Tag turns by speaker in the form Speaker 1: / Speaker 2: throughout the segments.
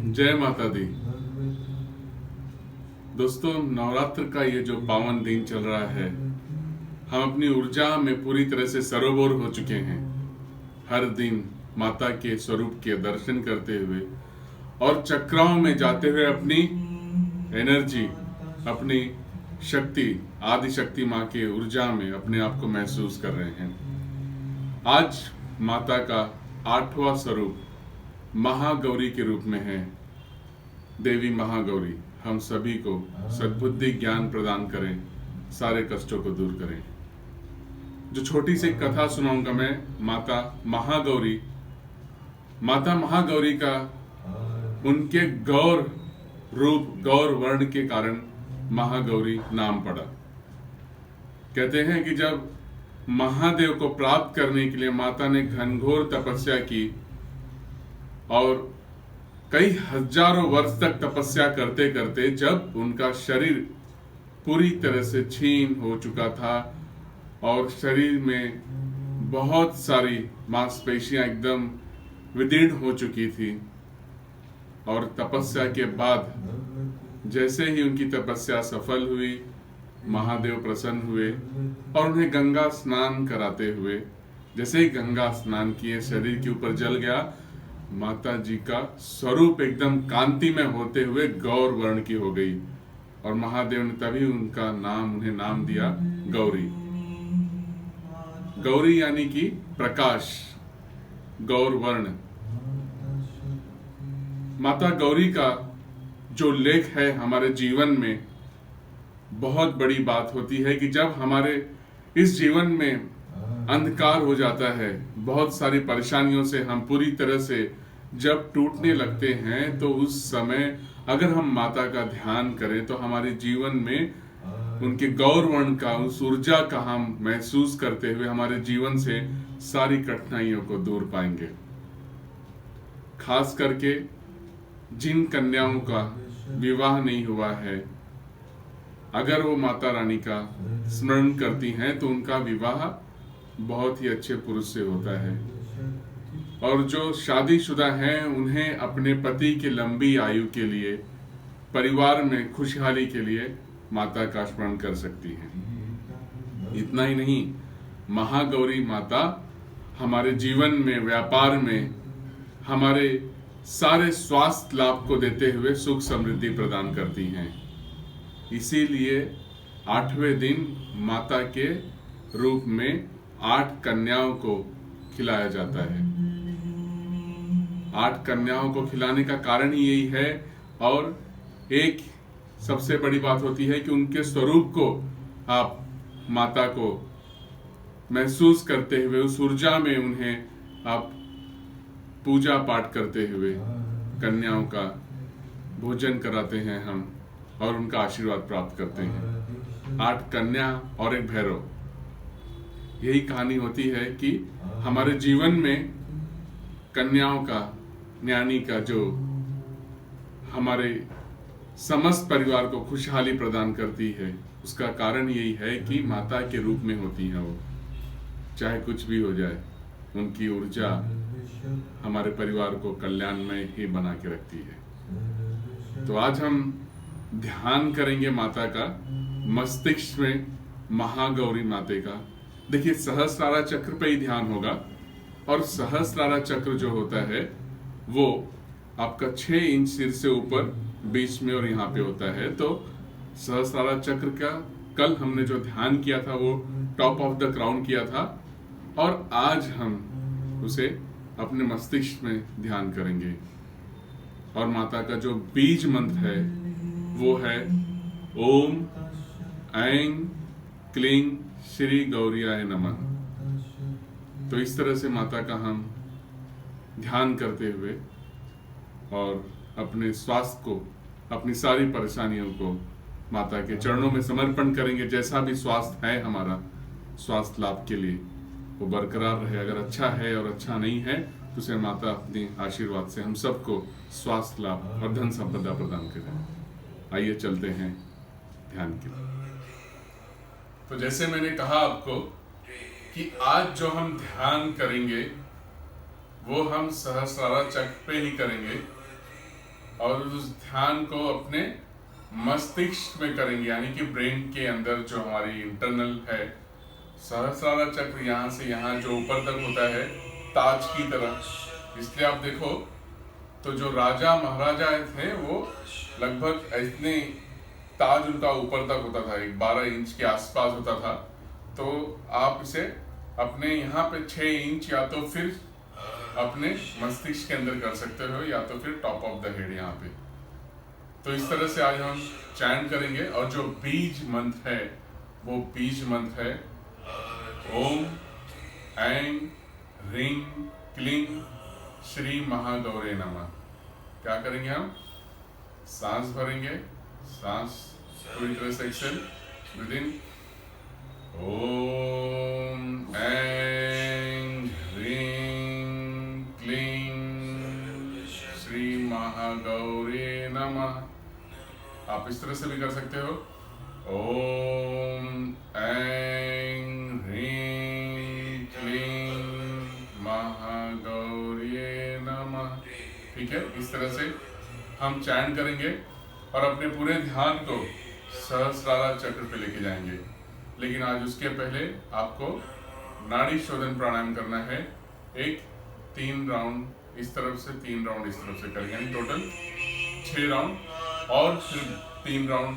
Speaker 1: जय माता दी। दोस्तों, नवरात्र का ये जो पावन दिन चल रहा है, हम अपनी ऊर्जा में पूरी तरह से सरोवर हो चुके हैं। हर दिन माता के स्वरूप के दर्शन करते हुए और चक्राओं में जाते हुए अपनी एनर्जी, अपनी शक्ति, आदि शक्ति माँ के ऊर्जा में अपने आप को महसूस कर रहे हैं। आज माता का 8वां स्वरूप महागौरी के रूप में है। देवी महागौरी हम सभी को सद्बुद्धि ज्ञान प्रदान करें, सारे कष्टों को दूर करें। जो छोटी सी कथा सुनाऊंगा मैं, माता महागौरी का उनके गौर रूप, गौर वर्ण के कारण महागौरी नाम पड़ा। कहते हैं कि जब महादेव को प्राप्त करने के लिए माता ने घनघोर तपस्या की और कई हजारों वर्ष तक तपस्या करते करते जब उनका शरीर पूरी तरह से क्षीण हो चुका था और शरीर में बहुत सारी मांसपेशियां एकदम विदीर्ण हो चुकी थी, और तपस्या के बाद जैसे ही उनकी तपस्या सफल हुई, महादेव प्रसन्न हुए और उन्हें गंगा स्नान कराते हुए, जैसे ही गंगा स्नान किए, शरीर के ऊपर जल गया, माता जी का स्वरूप एकदम कांति में होते हुए गौर वर्ण की हो गई। और महादेव ने तभी उन्हें नाम दिया गौरी। गौरी यानी कि प्रकाश, गौर वर्ण। माता गौरी का जो लेख है हमारे जीवन में, बहुत बड़ी बात होती है कि जब हमारे इस जीवन में अंधकार हो जाता है, बहुत सारी परेशानियों से हम पूरी तरह से जब टूटने लगते हैं, तो उस समय अगर हम माता का ध्यान करें तो हमारे जीवन में उनके गौर वर्ण का, उस ऊर्जा का हम महसूस करते हुए हमारे जीवन से सारी कठिनाइयों को दूर पाएंगे। खास करके जिन कन्याओं का विवाह नहीं हुआ है, अगर वो माता रानी का स्मरण करती हैं तो उनका विवाह बहुत ही अच्छे पुरुष से होता है। और जो शादीशुदा हैं उन्हें अपने पति की लंबी आयु के लिए, परिवार में खुशहाली के लिए माता का स्मरण कर सकती हैं। इतना ही नहीं, महागौरी माता हमारे जीवन में, व्यापार में हमारे सारे स्वास्थ्य लाभ को देते हुए सुख समृद्धि प्रदान करती हैं। इसीलिए 8वें दिन माता के रूप में 8 कन्याओं को खिलाया जाता है। 8 कन्याओं को खिलाने का कारण ही यही है। और एक सबसे बड़ी बात होती है कि उनके स्वरूप को आप, माता को महसूस करते हुए, उस ऊर्जा में उन्हें आप पूजा पाठ करते हुए कन्याओं का भोजन कराते हैं हम, और उनका आशीर्वाद प्राप्त करते हैं। 8 कन्या और एक भैरव, यही कहानी होती है कि हमारे जीवन में कन्याओं का, न्यानी का, जो हमारे समस्त परिवार को खुशहाली प्रदान करती है, उसका कारण यही है कि माता के रूप में होती है। वो चाहे कुछ भी हो जाए, उनकी ऊर्जा हमारे परिवार को कल्याणमय ही बना के रखती है। तो आज हम ध्यान करेंगे माता का, मस्तिष्क में महागौरी माता का। देखिए, सहस्रारा चक्र पे ही ध्यान होगा, और सहस्रारा चक्र जो होता है वो आपका 6 इंच सिर से ऊपर, बीच में और यहाँ पे होता है। तो सहस्रारा चक्र का कल हमने जो ध्यान किया था वो टॉप ऑफ द क्राउन किया था, और आज हम उसे अपने मस्तिष्क में ध्यान करेंगे। और माता का जो बीज मंत्र है वो है ओम ऐं क्लीं श्री गौरियाय नमः। तो इस तरह से माता का हम ध्यान करते हुए और अपने स्वास्थ्य को, अपनी सारी परेशानियों को माता के चरणों में समर्पण करेंगे। जैसा भी स्वास्थ्य है हमारा, स्वास्थ्य लाभ के लिए वो बरकरार रहे। अगर अच्छा है और अच्छा नहीं है तो उसे माता अपने आशीर्वाद से हम सबको स्वास्थ्य लाभ और धन संपदा प्रदान करें। आइए चलते हैं ध्यान के लिए। तो जैसे मैंने कहा आपको कि आज जो हम ध्यान करेंगे वो हम सहस्रारा चक्र पे ही करेंगे। और उस ध्यान को अपने मस्तिष्क में करेंगे, यानी कि ब्रेन के अंदर जो हमारी इंटरनल है सहस्रार चक्र, यहाँ से यहाँ जो ऊपर तक होता है ताज की तरह। इसलिए आप देखो तो जो राजा महाराजा थे वो लगभग इतने ताज उनका ऊपर तक होता था, 12 इंच के आसपास होता था। तो आप इसे अपने यहाँ पे 6 इंच या तो फिर अपने मस्तिष्क के अंदर कर सकते हो, या तो फिर टॉप ऑफ द हेड यहाँ पे। तो इस तरह से आज हम चैंट करेंगे। और जो बीज मंत्र है वो बीज मंत्र है ओम ऐं ह्रीं क्लीं श्री महागौरे नमः। क्या करेंगे हम? सांस भरेंगे, सांस पूरी तरह से एक्सेल विद इन। ओम ऐं ह्रीं क्लीं श्री महागौरे नमः। आप इस तरह से भी कर सकते हो, ओम ऐं ह्रीं क्लीं महागौर्ये नमः। ठीक है, इस तरह से हम चैंट करेंगे और अपने पूरे ध्यान को सहस्रार चक्र पे लेके जाएंगे। लेकिन आज उसके पहले आपको नाड़ी शोधन प्राणायाम करना है। 3 राउंड इस तरफ से, 3 राउंड इस तरफ से करेंगे, यानी टोटल 6 राउंड। और फिर 3 राउंड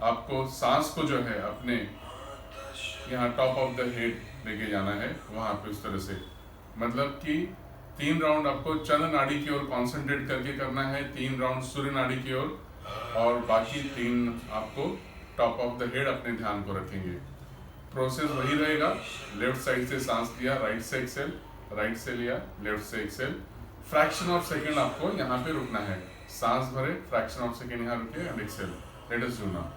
Speaker 1: आपको सांस को जो है अपने यहाँ टॉप ऑफ द हेड लेके जाना है, वहां पे उस तरह से। मतलब कि 3 राउंड आपको चंद्र नाड़ी की ओर कॉन्सेंट्रेट करके करना है, 3 राउंड सूर्य नाड़ी की ओर, और बाकी 3 आपको टॉप ऑफ द हेड अपने ध्यान को रखेंगे। प्रोसेस वही रहेगा, लेफ्ट साइड से सांस लिया, राइट से एक्सेल, राइट से लिया, लेफ्ट से एक्सेल। फ्रैक्शन ऑफ सेकेंड आपको यहाँ पे रुकना है, सांस भरे, फ्रैक्शन ऑफ सेकेंड यहाँ रुके and exhale. Let us do now.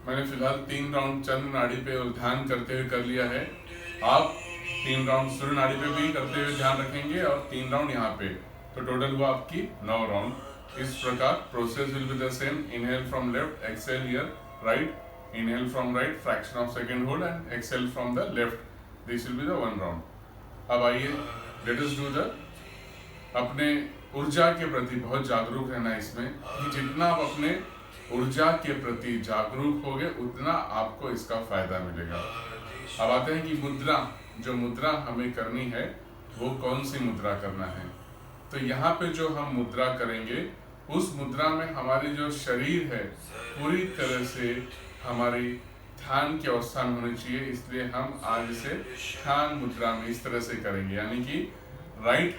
Speaker 1: मैंने फिलहाल 3 राउंड चंद्र नाड़ी पे और ध्यान करते हुए कर लिया है। आप 3 राउंड सूर्य नाड़ी पे भी करते हुए ध्यान रखेंगे और 3 राउंड यहाँ पे, तो टोटल हुआ आपकी 9 राउंड। इस प्रकार process will be the same. Inhale from left, exhale here right, inhale from right, fraction of second hold and exhale from the left. This will be the 1 round. अब आइए late us do the. अपने ऊर्जा के प्रति बहुत जागरूक रहना है इसमें, कि जितना आप अपने ऊर्जा के प्रति जागरूक होगे उतना आपको इसका फायदा मिलेगा। अब आते हैं कि मुद्रा, जो मुद्रा हमें करनी है वो कौन सी मुद्रा करना है। तो यहाँ पे जो हम मुद्रा करेंगे उस मुद्रा में हमारी जो शरीर है पूरी तरह से हमारी ध्यान की अवस्था में होनी चाहिए। इसलिए हम आज इसे ध्यान मुद्रा में इस तरह से करेंगे, यानी कि राइट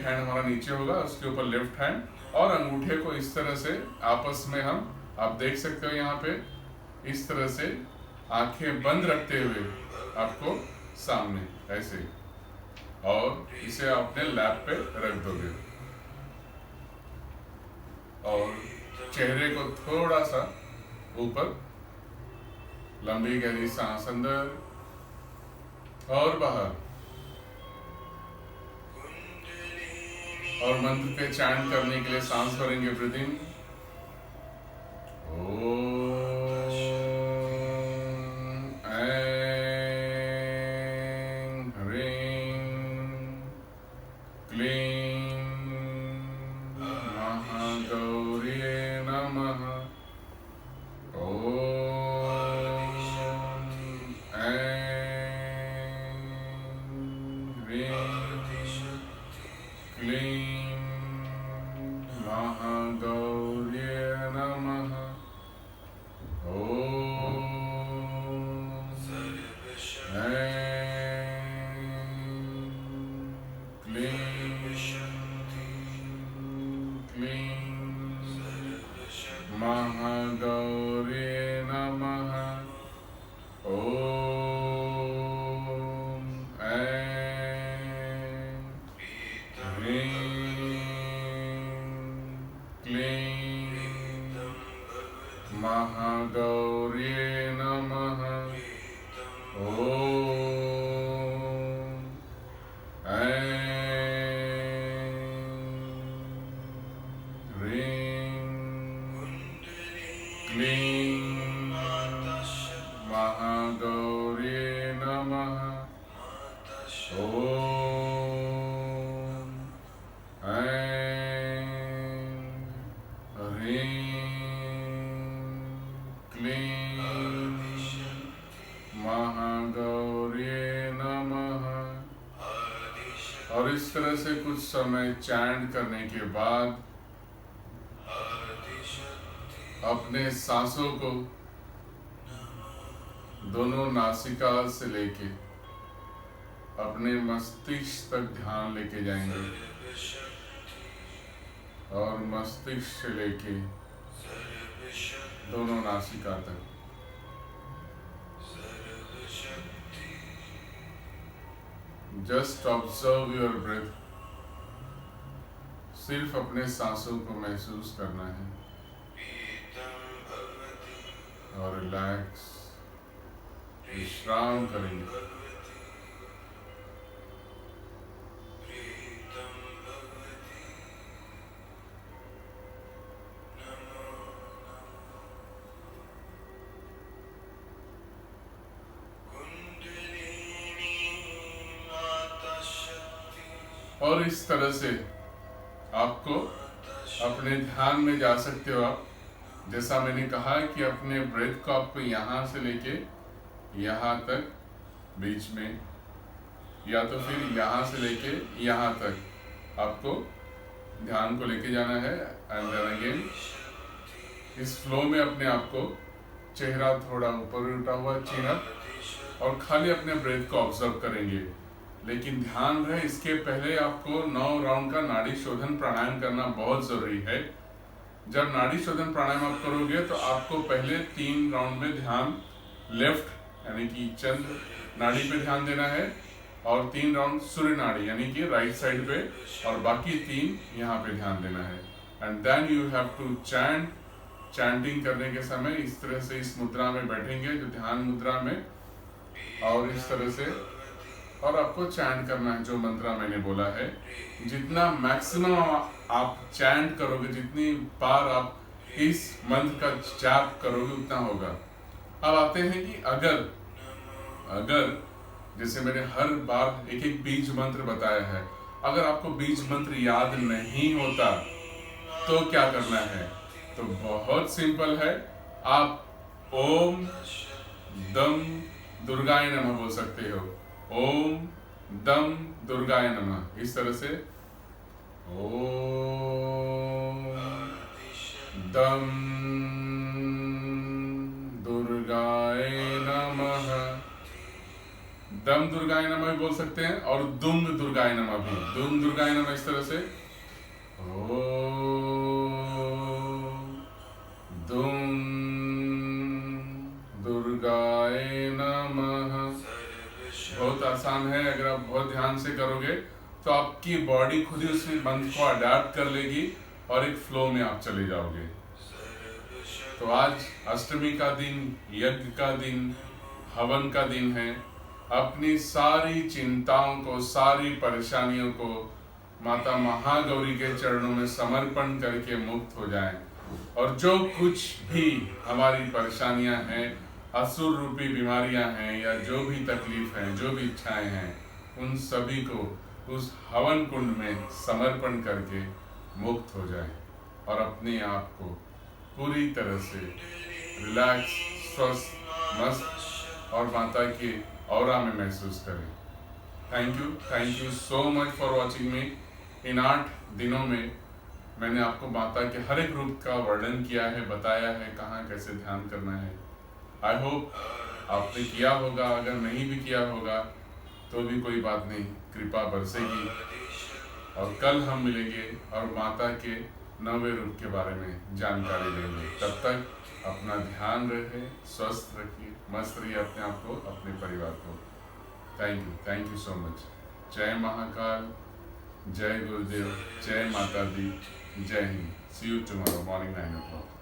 Speaker 1: हैंड हमारा नीचे होगा, उसके ऊपर लेफ्ट हैंड, और अंगूठे को इस तरह से आपस में हम, आप देख सकते हो यहाँ पे, इस तरह से आंखें बंद रखते हुए आपको सामने ऐसे, और इसे अपने लैप पे रख दोगे और चेहरे को थोड़ा सा ऊपर, लंबी गहरी सांस अंदर और बाहर, और मंत्र पे चैंट करने के लिए सांस भरेंगे, ब्रीदिंग। महागौरे नमः। ओम ऐं ह्रीं क्लीं महागौर्ये नमः। ओम ऐं ह्रीं क्लीं महागौर्ये नमः। ओम ऐं ह्रीं क्लीं महागौर्ये नमः। और इस तरह से कुछ समय चैंट करने के बाद अपने सांसों को दोनों नासिका से लेके अपने मस्तिष्क तक ध्यान लेके जाएंगे और मस्तिष्क से लेके दोनों नासिका तक। Just observe your breath. सिर्फ अपने सांसों को महसूस करना है और रिलैक्स विश्राम करेंगे। और इस तरह से आपको अपने ध्यान में जा सकते हो आप। जैसा मैंने कहा कि अपने ब्रेथ को आपको यहाँ से लेके यहाँ तक बीच में, या तो फिर यहाँ से लेके यहाँ तक आपको ध्यान को लेके जाना है। एंड देन अगेन इस फ्लो में अपने आप को चेहरा थोड़ा ऊपर उठा हुआ, चिन अप, और खाली अपने ब्रेथ को ऑब्जर्व करेंगे। लेकिन ध्यान रहे, इसके पहले आपको 9 राउंड का नाड़ी शोधन प्राणायाम करना बहुत जरूरी है। जब नाड़ी शोधन प्राणायाम आप करोगे तो आपको पहले 3 राउंड में ध्यान लेफ्ट यानी कि चंद्र नाड़ी पे ध्यान देना है, और 3 राउंड सूर्य नाड़ी यानी कि राइट साइड पे, और बाकी 3 यहाँ पे ध्यान देना है। And then you have to chant. Chanting करने के समय इस तरह से इस मुद्रा में बैठेंगे, जो ध्यान मुद्रा में, और इस तरह से, और आपको चैंट करना है जो मंत्र मैंने बोला है। जितना मैक्सिमम आप चैंट करोगे, जितनी बार आप इस मंत्र का जाप करोगे उतना होगा। अब आते हैं कि अगर जैसे मैंने हर बार एक एक बीज मंत्र बताया है, अगर आपको बीज मंत्र याद नहीं होता तो क्या करना है? तो बहुत सिंपल है, आप ओम दम दुर्गाय नमः बोल सकते हो। ओम दम दुर्गाय नमः, इस तरह से ओम दम दुर्गाय नमः। दम दुर्गाय नमः भी बोल सकते हैं, और दुम दुर्गाय नमः भी। दुम दुर्गाय नमः इस तरह से ओम दुम दुर्गाय नमः। बहुत आसान है, अगर आप बहुत ध्यान से करोगे तो आपकी बॉडी खुद ही उस मंत्र को अडैप्ट कर लेगी और एक फ्लो में आप चले जाओगे। तो आज अष्टमी का दिन, यज्ञ का दिन, हवन का दिन है। अपनी सारी चिंताओं को, सारी परेशानियों को माता महागौरी के चरणों में समर्पण करके मुक्त हो जाएं, और जो कुछ भी हमारी परेशानियां हैं, असुर रूपी बीमारियां हैं, या जो भी तकलीफ हैं, जो भी इच्छाएं हैं, उन सभी को उस हवन कुंड में समर्पण करके मुक्त हो जाएं और अपने आप को पूरी तरह से रिलैक्स, स्वस्थ, मस्त और माता के ऑरा में महसूस करें। Thank you so much for watching me. इन 8 दिनों में मैंने आपको माता के हर एक रूप का वर्णन किया है, बताया है कहाँ कैसे ध्यान करना है। आई होप आपने किया होगा, अगर नहीं भी किया होगा तो भी कोई बात नहीं, कृपा बरसेगी। और कल हम मिलेंगे और माता के नवे रूप के बारे में जानकारी लेंगे। तब तक अपना ध्यान रहे, स्वस्थ रखिए, मस्त रहिए अपने आप को, अपने परिवार को। Thank you so much. जय महाकाल, जय गुरुदेव, जय माता दी, जय हिंद। सी यू टुमारो मॉर्निंग 9 o'clock।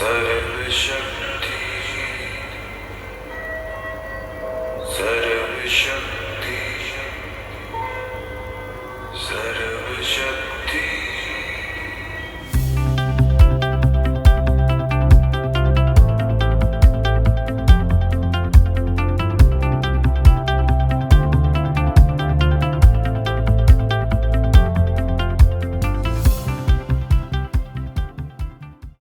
Speaker 2: सर्वशक्ति